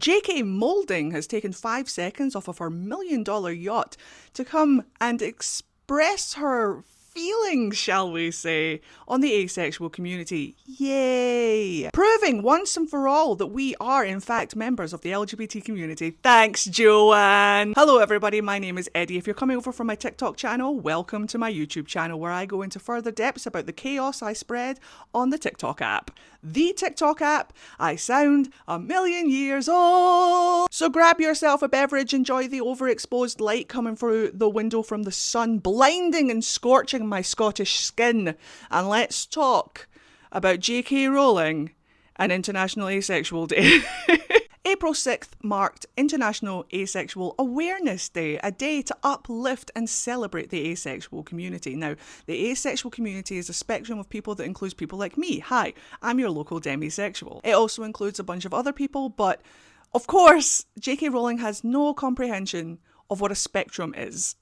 J.K. Moulding has taken 5 seconds off of her $1 million yacht to come and express her feelings, shall we say, on the asexual community. Yay! Proving once and for all that we are in fact members of the LGBT community. Thanks, Joanne! Hello everybody, my name is Eddie. If you're coming over from my TikTok channel, welcome to my YouTube channel where I go into further depths about the chaos I spread on the TikTok app. The TikTok app, I sound 1,000,000 years old! So grab yourself a beverage, enjoy the overexposed light coming through the window from the sun, blinding and scorching my Scottish skin, and let's talk about J.K. Rowling and International Asexual Day. April 6th marked International Asexual Awareness Day, a day to uplift and celebrate the asexual community. Now, the asexual community is a spectrum of people that includes people like me. Hi, I'm your local demisexual. It also includes a bunch of other people, but of course, J.K. Rowling has no comprehension of what a spectrum is.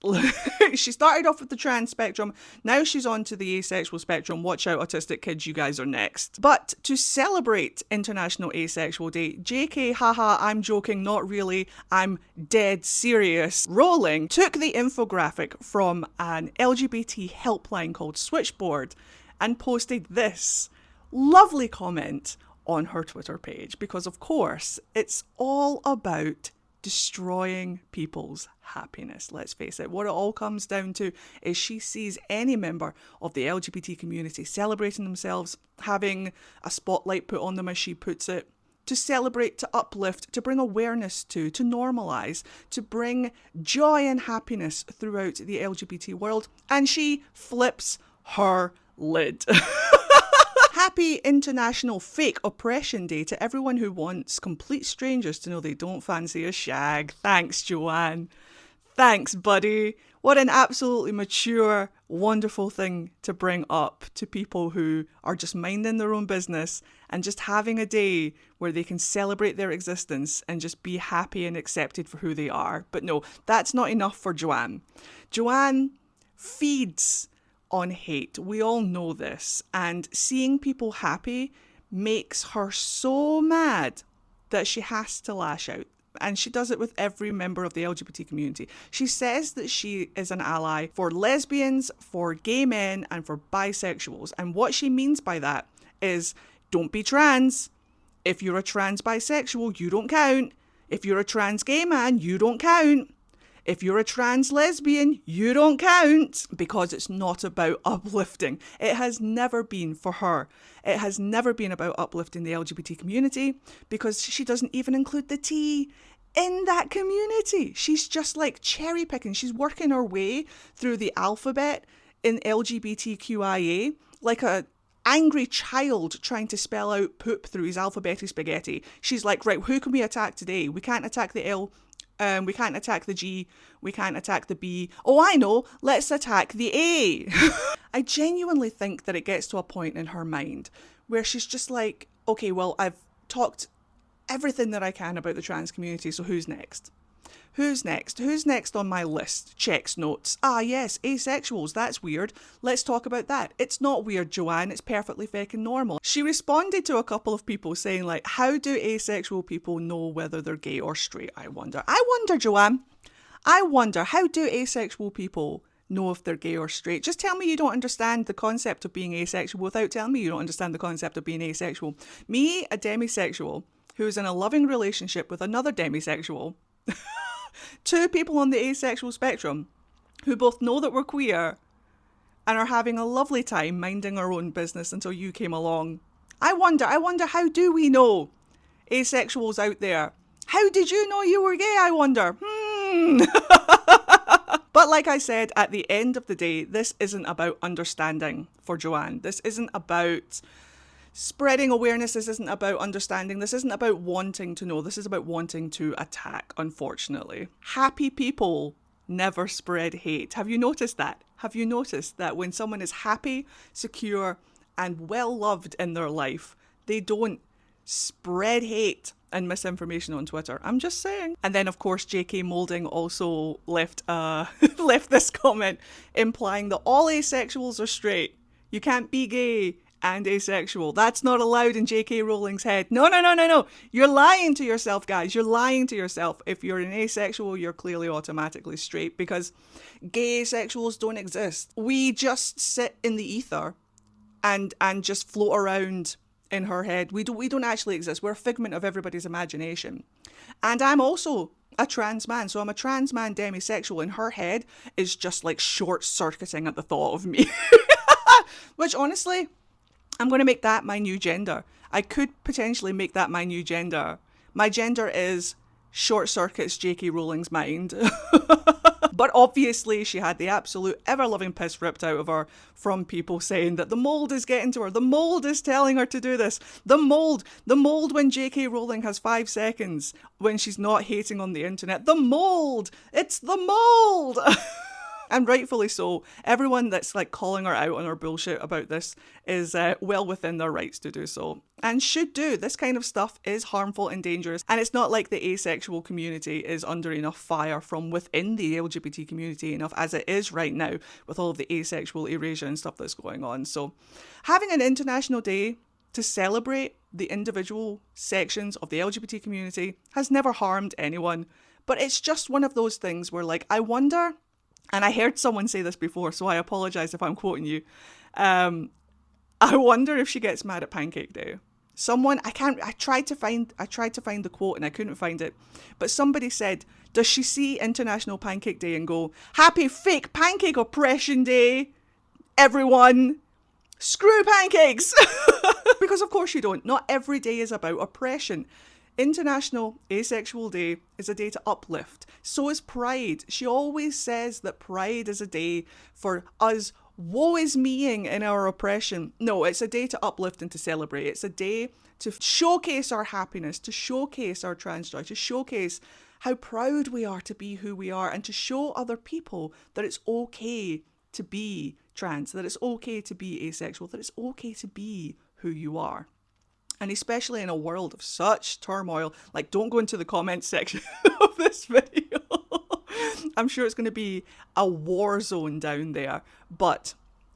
She started off with the trans spectrum, now she's on to the asexual spectrum. Watch out, autistic kids, you guys are next. But to celebrate International Asexual Day, JK, haha, I'm joking, not really, I'm dead serious. Rowling took the infographic from an LGBT helpline called Switchboard and posted this lovely comment on her Twitter page, because of course, it's all about destroying people's happiness. Let's face it, what it all comes down to is she sees any member of the LGBT community celebrating themselves, having a spotlight put on them, as she puts it, to celebrate, to uplift, to bring awareness to normalise, to bring joy and happiness throughout the LGBT world, and she flips her lid. Happy International Fake Oppression Day to everyone who wants complete strangers to know they don't fancy a shag. Thanks, Joanne. Thanks, buddy. What an absolutely mature, wonderful thing to bring up to people who are just minding their own business and just having a day where they can celebrate their existence and just be happy and accepted for who they are. But no, that's not enough for Joanne. Joanne feeds on hate. We all know this, and seeing people happy makes her so mad that she has to lash out, and she does it with every member of the LGBT community. She says that she is an ally for lesbians, for gay men, and for bisexuals, and what she means by that is, don't be trans. If you're a trans bisexual, you don't count. If you're a trans gay man, you don't count. If you're a trans lesbian, you don't count, because it's not about uplifting. It has never been for her. It has never been about uplifting the LGBT community, because she doesn't even include the T in that community. She's just like cherry picking. She's working her way through the alphabet in LGBTQIA like a angry child trying to spell out poop through his alphabetic spaghetti. She's like, right, who can we attack today? We can't attack the L. We can't attack the G, we can't attack the B. Oh, I know, let's attack the A. I genuinely think that it gets to a point in her mind where she's just like, okay, well, I've talked everything that I can about the trans community, so who's next? Who's next? Who's next on my list? Checks notes. Ah, yes, asexuals. That's weird. Let's talk about that. It's not weird, Joanne. It's perfectly feckin' normal. She responded to a couple of people saying, like, how do asexual people know whether they're gay or straight? I wonder, Joanne. I wonder, how do asexual people know if they're gay or straight? Just tell me you don't understand the concept of being asexual without telling me you don't understand the concept of being asexual. Me, a demisexual, who's in a loving relationship with another demisexual, two people on the asexual spectrum who both know that we're queer and are having a lovely time minding our own business until you came along. I wonder, how do we know asexuals out there? How did you know you were gay, I wonder? But like I said, at the end of the day, this isn't about understanding for Joanne. This isn't about spreading awareness. This isn't about understanding. This isn't about wanting to know. This is about wanting to attack, unfortunately. Happy people never spread hate. Have you noticed that? Have you noticed that when someone is happy, secure, and well-loved in their life, they don't spread hate and misinformation on Twitter? I'm just saying. And then, of course, J.K. Moulding also left this comment implying that all asexuals are straight. You can't be gay and asexual. That's not allowed in J.K. Rowling's head. No, no, no, no, no. You're lying to yourself, guys. You're lying to yourself. If you're an asexual, you're clearly automatically straight, because gay asexuals don't exist. We just sit in the ether and just float around in her head. We don't actually exist. We're a figment of everybody's imagination. And I'm also a trans man, so I'm a trans man demisexual, and her head is just like short-circuiting at the thought of me. Which, honestly, I'm going to make that my new gender. I could potentially make that my new gender. My gender is short circuits J.K. Rowling's mind. But obviously she had the absolute ever-loving piss ripped out of her from people saying that the mould is getting to her. The mould is telling her to do this. The mould when J.K. Rowling has 5 seconds when she's not hating on the internet. The mould! It's the mould! And rightfully so. Everyone that's like calling her out on her bullshit about this is well within their rights to do so. And should do. This kind of stuff is harmful and dangerous. And it's not like the asexual community is under enough fire from within the LGBT community enough as it is right now with all of the asexual erasure and stuff that's going on. So having an international day to celebrate the individual sections of the LGBT community has never harmed anyone. But it's just one of those things where, like, I wonder... And I heard someone say this before, so I apologise if I'm quoting you. I wonder if she gets mad at Pancake Day. I tried to find the quote and I couldn't find it. But somebody said, does she see International Pancake Day and go, happy fake pancake oppression day, everyone, screw pancakes? Because of course you don't. Not every day is about oppression. International Asexual Day is a day to uplift. So is Pride. She always says that Pride is a day for us woe is meing in our oppression. No, it's a day to uplift and to celebrate. It's a day to showcase our happiness, to showcase our trans joy, to showcase how proud we are to be who we are, and to show other people that it's okay to be trans, that it's okay to be asexual, that it's okay to be who you are. And especially in a world of such turmoil, like, don't go into the comments section of this video. I'm sure it's going to be a war zone down there. But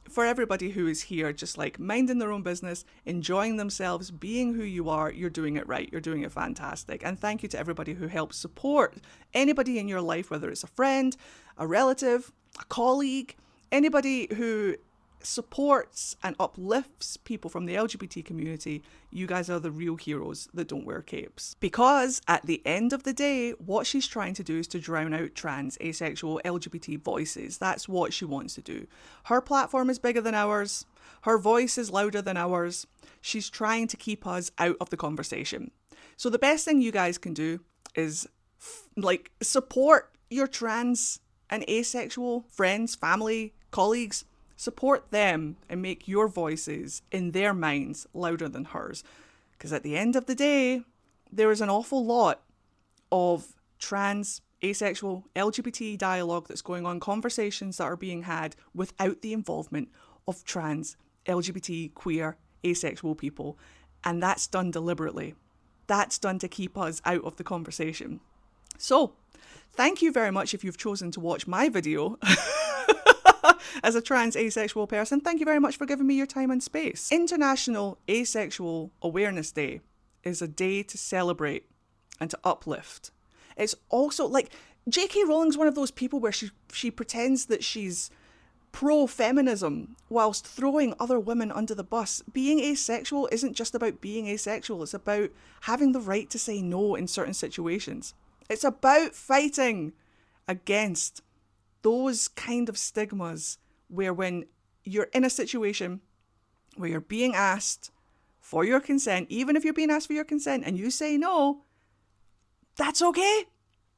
for everybody who is here, just like minding their own business, enjoying themselves, being who you are, you're doing it right. You're doing it fantastic. And thank you to everybody who helps support anybody in your life, whether it's a friend, a relative, a colleague, anybody who supports and uplifts people from the LGBT community. You guys are the real heroes that don't wear capes. Because at the end of the day, what she's trying to do is to drown out trans, asexual, LGBT voices. That's what she wants to do. Her platform is bigger than ours. Her voice is louder than ours. She's trying to keep us out of the conversation. So the best thing you guys can do is support your trans and asexual friends, family, colleagues. Support them and make your voices in their minds louder than hers. Because at the end of the day, there is an awful lot of trans, asexual, LGBT dialogue that's going on, conversations that are being had without the involvement of trans, LGBT, queer, asexual people. And that's done deliberately. That's done to keep us out of the conversation. So, thank you very much if you've chosen to watch my video. As a trans asexual person, thank you very much for giving me your time and space. International Asexual Awareness Day is a day to celebrate and to uplift. It's also like J.K. Rowling's one of those people where she pretends that she's pro-feminism whilst throwing other women under the bus. Being asexual isn't just about being asexual. It's about having the right to say no in certain situations. It's about fighting against those kind of stigmas where when you're in a situation where you're being asked for your consent, even if you're being asked for your consent and you say no, that's okay.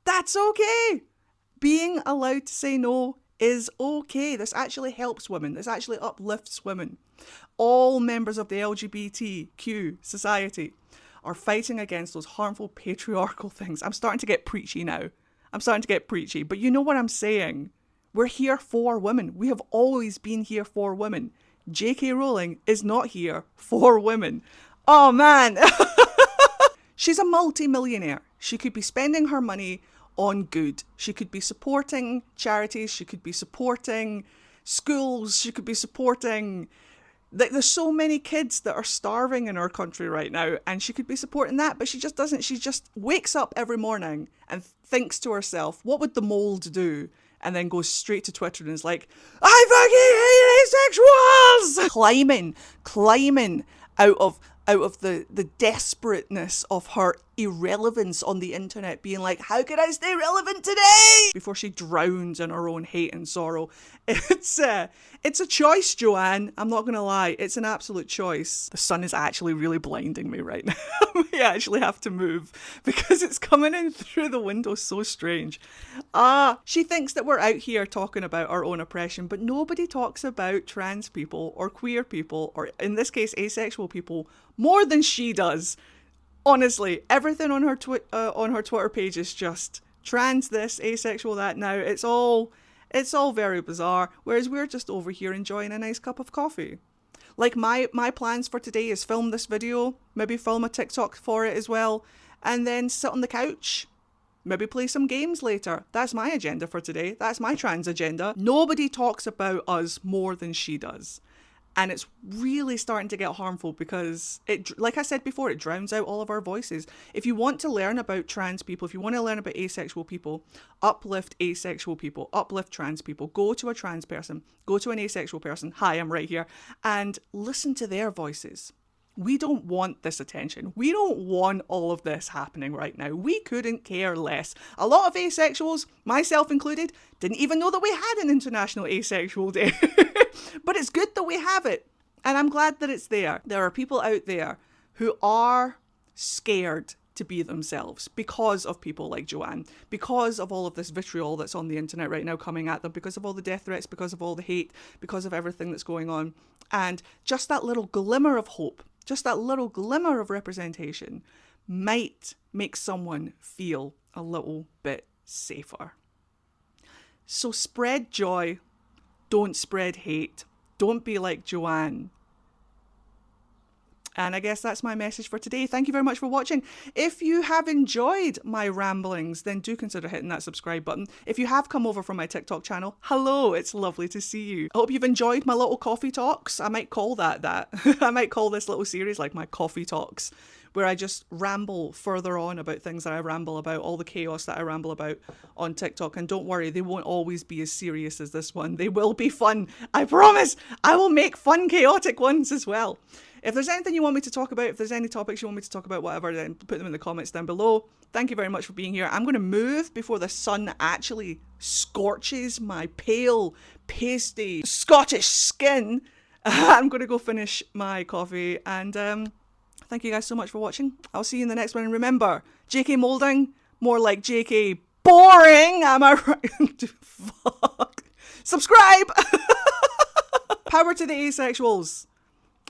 That's okay. Being allowed to say no is okay. This actually helps women. This actually uplifts women. All members of the LGBTQ society are fighting against those harmful patriarchal things. I'm starting to get preachy now. But you know what I'm saying? We're here for women. We have always been here for women. J.K. Rowling is not here for women. Oh man. She's a multi-millionaire. She could be spending her money on good. She could be supporting charities. She could be supporting schools. She could be supporting Like, there's so many kids that are starving in our country right now, and she could be supporting that, but she just doesn't. She just wakes up every morning and thinks to herself, what would the mold do? And then goes straight to Twitter and is like, I fucking hate asexuals! Climbing out of the desperateness of her irrelevance on the internet, being like, how can I stay relevant today? Before she drowns in her own hate and sorrow. It's a choice, Joanne. I'm not gonna lie. It's an absolute choice. The sun is actually really blinding me right now. I actually have to move because it's coming in through the window so strange. She thinks that we're out here talking about our own oppression, but nobody talks about trans people or queer people, or in this case, asexual people, more than she does. Honestly, everything on her Twitter page is just trans this, asexual that now. It's all very bizarre, whereas we're just over here enjoying a nice cup of coffee. Like, my plans for today is film this video, maybe film a TikTok for it as well, and then sit on the couch, maybe play some games later. That's my agenda for today. That's my trans agenda. Nobody talks about us more than she does. And it's really starting to get harmful because it, like I said before, it drowns out all of our voices. If you want to learn about trans people, if you want to learn about asexual people, uplift asexual people, uplift trans people, go to a trans person, go to an asexual person, hi, I'm right here, and listen to their voices. We don't want this attention. We don't want all of this happening right now. We couldn't care less. A lot of asexuals, myself included, didn't even know that we had an International Asexual Day. But it's good that we have it. And I'm glad that it's there. There are people out there who are scared to be themselves because of people like Joanne, because of all of this vitriol that's on the internet right now coming at them, because of all the death threats, because of all the hate, because of everything that's going on. And just that little glimmer of hope, just that little glimmer of representation might make someone feel a little bit safer. So spread joy. Don't spread hate. Don't be like Joanne. And I guess that's my message for today. Thank you very much for watching. If you have enjoyed my ramblings, then do consider hitting that subscribe button. If you have come over from my TikTok channel, hello, it's lovely to see you. I hope you've enjoyed my little coffee talks. I might call that. I might call this little series like my coffee talks, where I just ramble further on about things that I ramble about, all the chaos that I ramble about on TikTok. And don't worry, they won't always be as serious as this one. They will be fun. I promise. I will make fun, chaotic ones as well. If there's anything you want me to talk about, if there's any topics you want me to talk about, whatever, then put them in the comments down below. Thank you very much for being here. I'm going to move before the sun actually scorches my pale, pasty, Scottish skin. I'm going to go finish my coffee, and thank you guys so much for watching. I'll see you in the next one. And remember, JK Moulding, more like JK Boring. Am I right? Fuck. Subscribe! Power to the asexuals.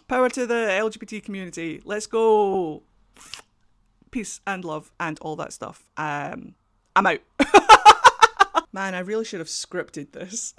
Power to the LGBT community. Let's go. Peace and love and all that stuff. I'm out. Man, I really should have scripted this.